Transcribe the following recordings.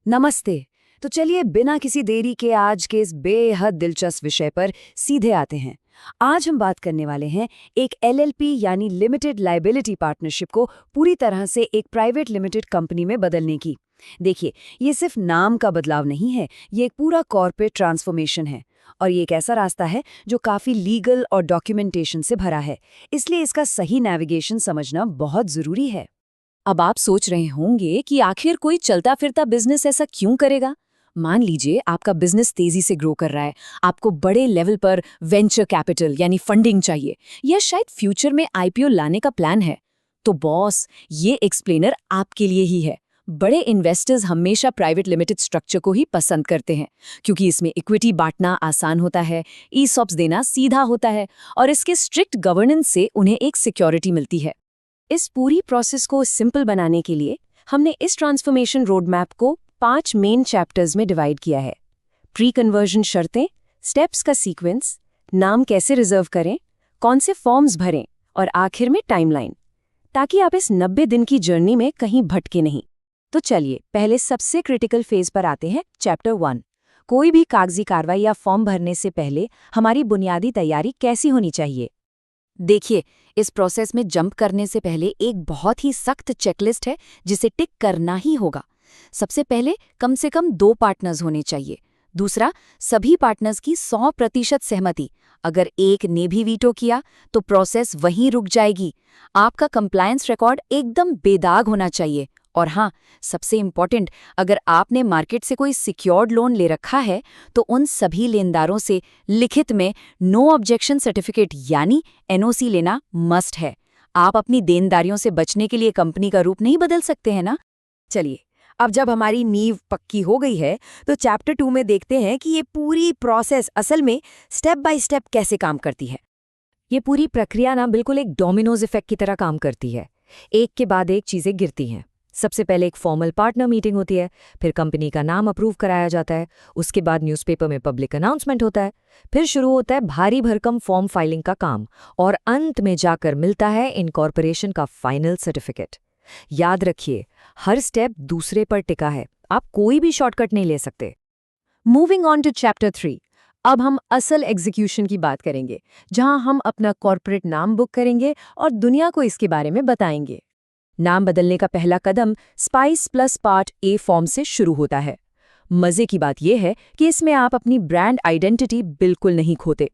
नमस्ते। तो चलिए बिना किसी देरी के आज के इस बेहद दिलचस्प विषय पर सीधे आते हैं। आज हम बात करने वाले हैं एक एलएलपी यानी लिमिटेड लायबिलिटी पार्टनरशिप को पूरी तरह से एक प्राइवेट लिमिटेड कंपनी में बदलने की। देखिए, ये सिर्फ नाम का बदलाव नहीं है, ये एक पूरा कॉर्पोरेट ट्रांसफॉर्मेशन है। और ये एक ऐसा रास्ता है जो काफी लीगल और डॉक्यूमेंटेशन से भरा है, इसलिए इसका सही नेविगेशन समझना बहुत जरूरी है। अब आप सोच रहे होंगे कि आखिर कोई चलता फिरता बिजनेस ऐसा क्यों करेगा। मान लीजिए आपका बिजनेस तेजी से ग्रो कर रहा है, आपको बड़े लेवल पर वेंचर कैपिटल यानी फंडिंग चाहिए, या शायद फ्यूचर में आईपीओ लाने का प्लान है। तो बॉस, ये एक्सप्लेनर आपके लिए ही है। बड़े इन्वेस्टर्स हमेशा प्राइवेट लिमिटेड स्ट्रक्चर को ही पसंद करते हैं, क्योंकि इसमें इक्विटी बांटना आसान होता है, ईसॉप्स देना सीधा होता है, और इसके स्ट्रिक्ट गवर्नेंस से उन्हें एक सिक्योरिटी मिलती है। इस पूरी प्रोसेस को सिंपल बनाने के लिए हमने इस ट्रांसफॉर्मेशन रोड मैप को 5 मेन चैप्टर्स में डिवाइड किया है। प्री कन्वर्जन शर्तें, स्टेप्स का सीक्वेंस, नाम कैसे रिजर्व करें, कौन से फॉर्म्स भरें, और आखिर में टाइमलाइन, ताकि आप इस 90 दिन की जर्नी में कहीं भटके नहीं। तो चलिए पहले सबसे क्रिटिकल फेज पर आते हैं, चैप्टर 1। कोई भी कागजी कार्रवाई या फॉर्म भरने से पहले हमारी बुनियादी तैयारी कैसी होनी चाहिए। देखिए, इस प्रोसेस में जंप करने से पहले एक बहुत ही सख्त चेकलिस्ट है जिसे टिक करना ही होगा। सबसे पहले कम से कम 2 पार्टनर्स होने चाहिए। दूसरा, सभी पार्टनर्स की 100% सहमति। अगर एक ने भी वीटो किया तो प्रोसेस वहीं रुक जाएगी। आपका कंप्लायंस रिकॉर्ड एकदम बेदाग होना चाहिए। और हाँ, सबसे इम्पॉर्टेंट, अगर आपने मार्केट से कोई सिक्योर्ड लोन ले रखा है तो उन सभी लेनदारों से लिखित में नो ऑब्जेक्शन सर्टिफिकेट यानी एनओसी लेना मस्ट है। आप अपनी देनदारियों से बचने के लिए कंपनी का रूप नहीं बदल सकते हैं ना। चलिए, अब जब हमारी नींव पक्की हो गई है तो चैप्टर 2 में देखते हैं कि ये पूरी प्रोसेस असल में स्टेप बाय स्टेप कैसे काम करती है। ये पूरी प्रक्रिया ना बिल्कुल एक डोमिनोज इफेक्ट की तरह काम करती है। एक के बाद एक चीजें गिरती हैं। सबसे पहले एक फॉर्मल पार्टनर मीटिंग होती है, फिर कंपनी का नाम अप्रूव कराया जाता है, उसके बाद न्यूज़पेपर में पब्लिक अनाउंसमेंट होता है, फिर शुरू होता है भारी भरकम फॉर्म फाइलिंग का काम, और अंत में जाकर मिलता है इनकॉर्पोरेशन का फाइनल सर्टिफिकेट। याद रखिए, हर स्टेप दूसरे पर टिका है, आप कोई भी शॉर्टकट नहीं ले सकते। मूविंग ऑन टू चैप्टर 3, अब हम असल एग्जीक्यूशन की बात करेंगे, जहां हम अपना कॉर्पोरेट नाम बुक करेंगे और दुनिया को इसके बारे में बताएंगे। नाम बदलने का पहला कदम spice plus part A form से शुरू होता है। मजे की बात यह है कि इसमें आप अपनी ब्रांड आइडेंटिटी बिल्कुल नहीं खोते।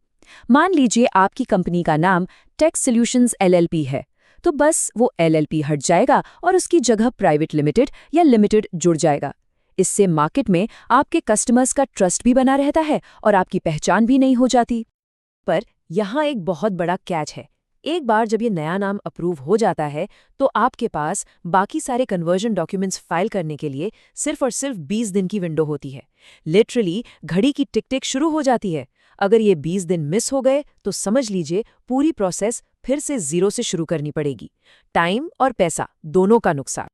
मान लीजिए आपकी कंपनी का नाम टेक सॉल्यूशंस एलएलपी है, तो बस वो एलएलपी हट जाएगा और उसकी जगह प्राइवेट लिमिटेड या लिमिटेड जुड़ जाएगा। इससे मार्केट में आपके कस्टमर्स का ट्रस्ट भी बना रहता है और आपकी पहचान भी नहीं हो जाती। पर यहाँ एक बहुत बड़ा कैच है। एक बार जब ये नया नाम अप्रूव हो जाता है तो आपके पास बाकी सारे कन्वर्जन डॉक्यूमेंट्स फाइल करने के लिए सिर्फ और सिर्फ 20 दिन की विंडो होती है। लिटरली घड़ी की टिक टिक शुरू हो जाती है। अगर ये 20 दिन मिस हो गए तो समझ लीजिए पूरी प्रोसेस फिर से 0 से शुरू करनी पड़ेगी। टाइम और पैसा दोनों का नुकसान।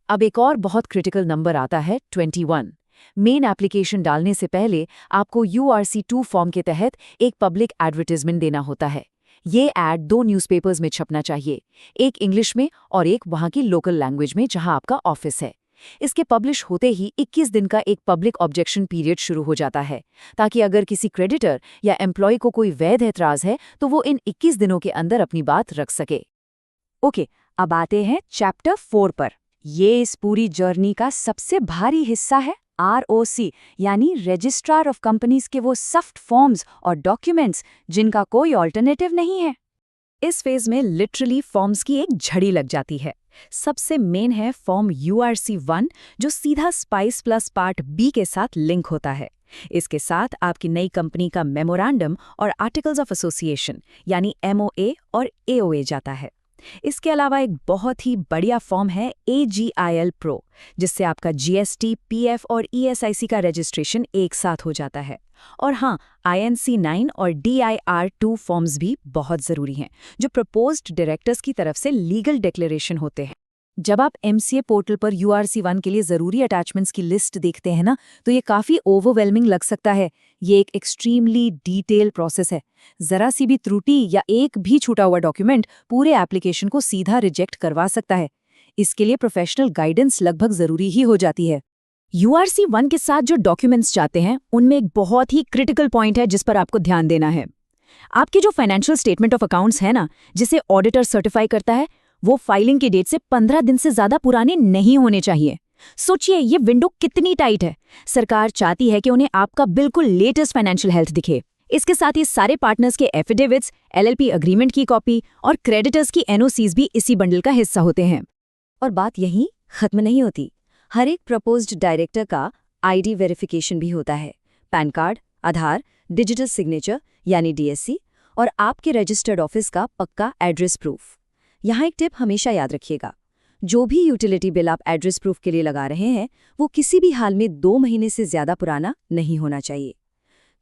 अब एक और बहुत क्रिटिकल नंबर आता है 21। मेन एप्लीकेशन डालने से पहले आपको URC2 फॉर्म के तहत एक पब्लिक एडवर्टाइजमेंट देना होता है। ये ऐड 2 न्यूज़पेपर्स में छपना चाहिए, एक इंग्लिश में और एक वहाँ की लोकल लैंग्वेज में जहाँ आपका ऑफिस है। इसके पब्लिश होते ही 21 दिन का एक पब्लिक ऑब्जेक्शन पीरियड शुरू हो जाता है, ताकि अगर किसी क्रेडिटर या एम्प्लॉय को कोई वैध एतराज़ है तो वो इन 21 दिनों के अंदर अपनी बात रख सके। ओके, अब आते हैं चैप्टर 4 पर। ये इस पूरी जर्नी का सबसे भारी हिस्सा है, ROC यानी रजिस्ट्रार ऑफ कंपनीज के वो सॉफ्ट फॉर्म्स और डॉक्यूमेंट्स जिनका कोई ऑल्टरनेटिव नहीं है। इस फेज में लिटरली फॉर्म्स की एक झड़ी लग जाती है। सबसे मेन है फॉर्म URC1, जो सीधा स्पाइस प्लस पार्ट बी के साथ लिंक होता है। इसके साथ आपकी नई कंपनी का मेमोरेंडम और आर्टिकल्स ऑफ एसोसिएशन यानी MOA और AOA जाता है। इसके अलावा एक बहुत ही बढ़िया फॉर्म है AGIL Pro, जिससे आपका GST, PF और ESIC का रजिस्ट्रेशन एक साथ हो जाता है। और हाँ, INC9 और DIR2 फॉर्म्स भी बहुत ज़रूरी हैं, जो प्रपोज्ड डायरेक्टर्स की तरफ से लीगल डिक्लेरेशन होते हैं। जब आप MCA पोर्टल पर URC1 के लिए ज़रूरी अटैचमेंट्स की लिस्ट देखते हैं ना, तो ये काफ़ी ओवरवेलमिंग लग सकता है। ये एक एक्सट्रीमली डिटेल प्रोसेस है। ज़रा सी भी त्रुटि या एक भी छूटा हुआ डॉक्यूमेंट पूरे एप्लीकेशन को सीधा रिजेक्ट करवा सकता है। इसके लिए प्रोफेशनल गाइडेंस लगभग ज़रूरी ही हो जाती है। URC1 के साथ जो डॉक्यूमेंट्स जाते हैं उनमें एक बहुत ही क्रिटिकल पॉइंट है जिस पर आपको ध्यान देना है। आपके जो फाइनेंशियल स्टेटमेंट ऑफ अकाउंट्स है ना, जिसे ऑडिटर सर्टिफाई करता है, वो फाइलिंग की डेट से 15 दिन से ज्यादा पुराने नहीं होने चाहिए। सोचिए ये विंडो कितनी टाइट है। सरकार चाहती है कि उन्हें आपका बिल्कुल लेटेस्ट फाइनेंशियल हेल्थ दिखे। इसके साथ ही सारे पार्टनर्स के एफिडेविट्स, LLP अग्रीमेंट की कॉपी और क्रेडिटर्स की NOCs भी इसी बंडल का हिस्सा होते हैं। और बात यहीं खत्म नहीं होती। हर एक प्रपोज्ड डायरेक्टर का ID वेरिफिकेशन भी होता है। पैन कार्ड, आधार, डिजिटल सिग्नेचर यानी DSC और आपके रजिस्टर्ड ऑफिस का पक्का एड्रेस प्रूफ। यहाँ एक टिप हमेशा याद रखिएगा, जो भी यूटिलिटी बिल आप एड्रेस प्रूफ के लिए लगा रहे हैं वो किसी भी हाल में 2 महीने से ज्यादा पुराना नहीं होना चाहिए।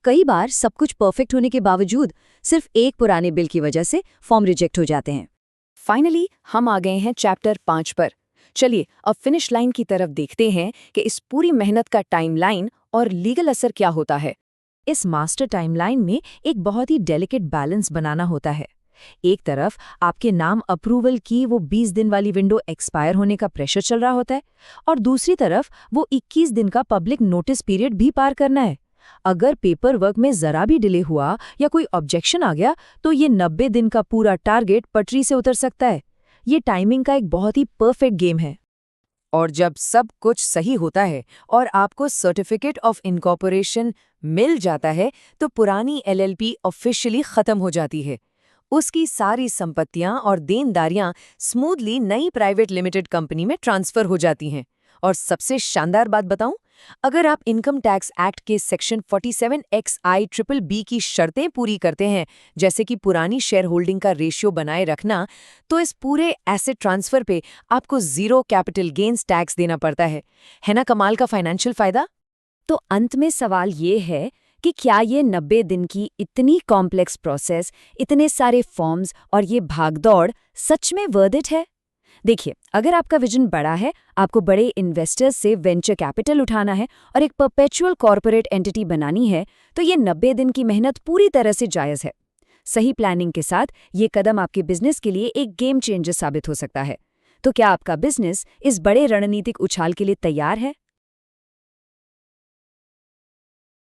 कई बार सब कुछ परफेक्ट होने के बावजूद सिर्फ एक पुराने बिल की वजह से फॉर्म रिजेक्ट हो जाते हैं। फाइनली हम आ गए हैं चैप्टर 5 पर। चलिए अब फिनिश लाइन की तरफ देखते हैं कि इस पूरी मेहनत का टाइमलाइन और लीगल असर क्या होता है। इस मास्टर टाइमलाइन में एक बहुत ही डेलिकेट बैलेंस बनाना होता है। एक तरफ आपके नाम अप्रूवल की वो 20 दिन वाली विंडो एक्सपायर होने का प्रेशर चल रहा होता है और दूसरी तरफ वो 21 दिन का पब्लिक नोटिस पीरियड भी पार करना है। अगर पेपर वर्क में जरा भी डिले हुआ या कोई ऑब्जेक्शन आ गया तो ये 90 दिन का पूरा टारगेट पटरी से उतर सकता है। ये टाइमिंग का एक बहुत ही परफेक्ट गेम है। और जब सब कुछ सही होता है और आपको सर्टिफिकेट ऑफ इनकॉर्पोरेशन मिल जाता है तो पुरानी LLP ऑफिशियली खत्म हो जाती है। उसकी सारी संपत्तियां और देनदारियां स्मूथली नई प्राइवेट लिमिटेड कंपनी में ट्रांसफर हो जाती हैं। और सबसे शानदार बात बताऊं, अगर आप इनकम टैक्स एक्ट के सेक्शन 47XIBB की शर्तें पूरी करते हैं, जैसे कि पुरानी शेयर होल्डिंग का रेशियो बनाए रखना, तो इस पूरे एसेट ट्रांसफर पे आपको 0 कैपिटल गेन्स टैक्स देना पड़ता है ना? कमाल का फाइनेंशियल फायदा। तो अंत में सवाल ये है कि क्या ये 90 दिन की इतनी कॉम्प्लेक्स प्रोसेस, इतने सारे फॉर्म्स और ये भागदौड़ सच में वर्थ इट है? देखिए, अगर आपका विजन बड़ा है, आपको बड़े इन्वेस्टर्स से वेंचर कैपिटल उठाना है और एक परपेचुअल कॉर्पोरेट एंटिटी बनानी है, तो ये 90 दिन की मेहनत पूरी तरह से जायज़ है। सही प्लानिंग के साथ ये कदम आपके बिजनेस के लिए एक गेम चेंजर साबित हो सकता है। तो क्या आपका बिजनेस इस बड़े रणनीतिक उछाल के लिए तैयार है?